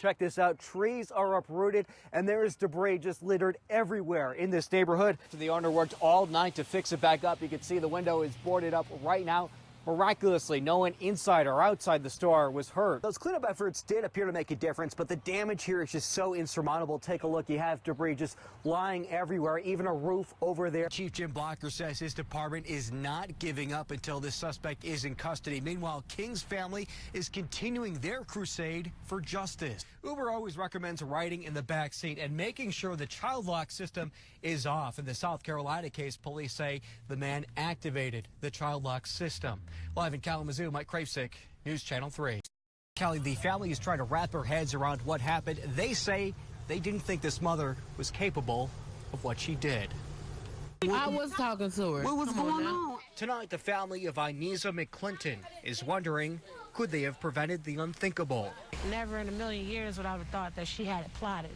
Check this out. Trees are uprooted and there is debris just littered everywhere in this neighborhood. The owner worked all night to fix it back up. You can see the window is boarded up right now. Miraculously, no one inside or outside the store was hurt. Those cleanup efforts did appear to make a difference, but the damage here is just so insurmountable. Take a look. You have debris just lying everywhere, even a roof over there. Chief Jim Blocker says his department is not giving up until this suspect is in custody. Meanwhile, King's family is continuing their crusade for justice. Uber always recommends riding in the back seat and making sure the child lock system is off. In the South Carolina case, police say the man activated the child lock system. Live in Kalamazoo, Mike Krafcik, News Channel 3. Kelly, the family is trying to wrap their heads around what happened. They say they didn't think this mother was capable of what she did. I was talking to her. What was going on? Tonight, the family of Ineza McClinton is wondering, could they have prevented the unthinkable? Never in a million years would I have thought that she had it plotted,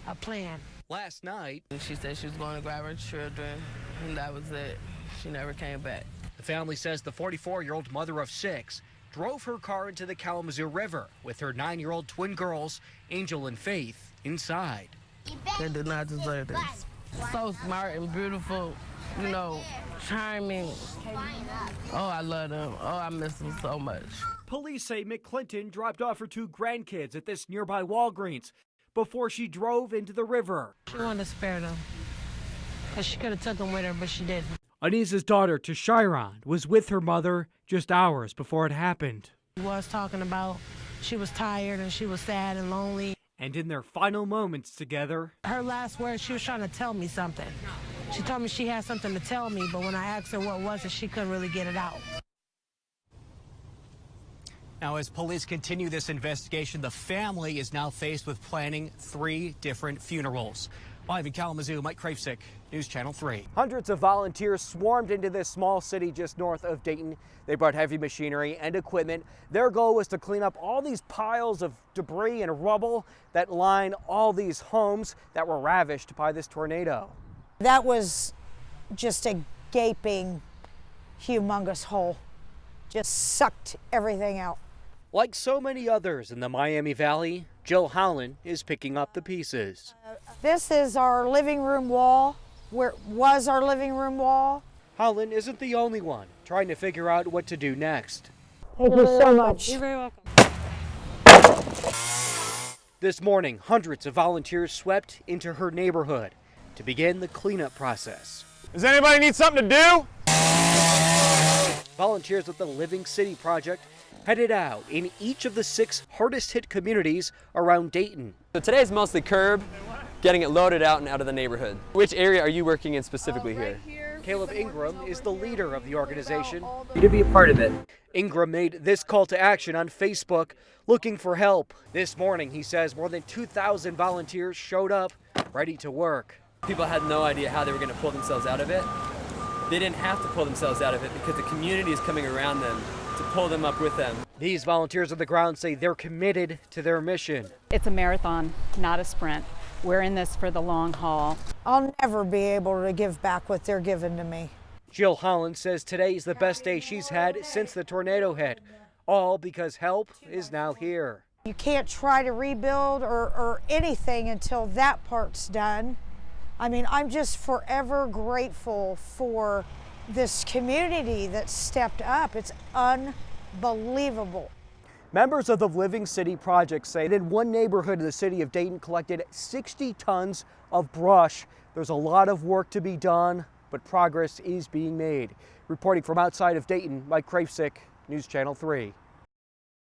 a plan. Last night, she said she was going to grab her children, and that was it. She never came back. the family says the 44-year-old mother of 6 drove her car into the Kalamazoo River with her 9-year-old twin girls, Angel and Faith, inside. They did not deserve this. So smart and beautiful, you know, charming. Oh, I love them. Oh, I miss them so much. Police say McClinton dropped off her 2 grandkids at this nearby Walgreens before she drove into the river. She wanted to spare them, because she could have took them with her, but she didn't. Aneza's daughter, Tashiron, was with her mother just hours before it happened. She was talking about she was tired and she was sad and lonely. And in their final moments together, Her last words, she was trying to tell me something. She told me she had something to tell me, but when I asked her what was it, she couldn't really get it out. now as police continue this investigation, the family is now faced with planning 3 different funerals. Live in Kalamazoo, Mike Krafcik, News Channel 3. Hundreds of volunteers swarmed into this small city just north of Dayton. They brought heavy machinery and equipment. Their goal was to clean up all these piles of debris and rubble that line all these homes that were ravished by this tornado. That was just a gaping, humongous hole. Just sucked everything out. Like so many others in the Miami Valley, Jill Howland is picking up the pieces. This is our living room wall, where it was our living room wall. Howland isn't the only one trying to figure out what to do next. Thank you so much. You're very welcome. This morning, hundreds of volunteers swept into her neighborhood to begin the cleanup process. Does anybody need something to do? Volunteers with the Living City Project headed out in each of the 6 hardest hit communities around Dayton. So today is mostly curb, getting it loaded out and out of the neighborhood. Which area are you working in specifically here? Caleb Ingram is the leader of the organization. You to be a part of it. Ingram made this call to action on Facebook looking for help. This morning, he says more than 2,000 volunteers showed up ready to work. People had no idea how they were going to pull themselves out of it. They didn't have to pull themselves out of it because the community is coming around them to pull them up with them. These volunteers on the ground say they're committed to their mission. It's a marathon, not a sprint. We're in this for the long haul. I'll never be able to give back what they're giving to me. Jill Holland says today is the best day she's had since the tornado hit, all because help is now here. You can't try to rebuild or anything until that part's done. I mean, I'm just forever grateful for this community that stepped up. It's unbelievable. Members of the Living City Project say that one neighborhood in the city of Dayton collected 60 tons of brush. There's a lot of work to be done, but progress is being made. Reporting from outside of Dayton, Mike Krafcik, News Channel 3.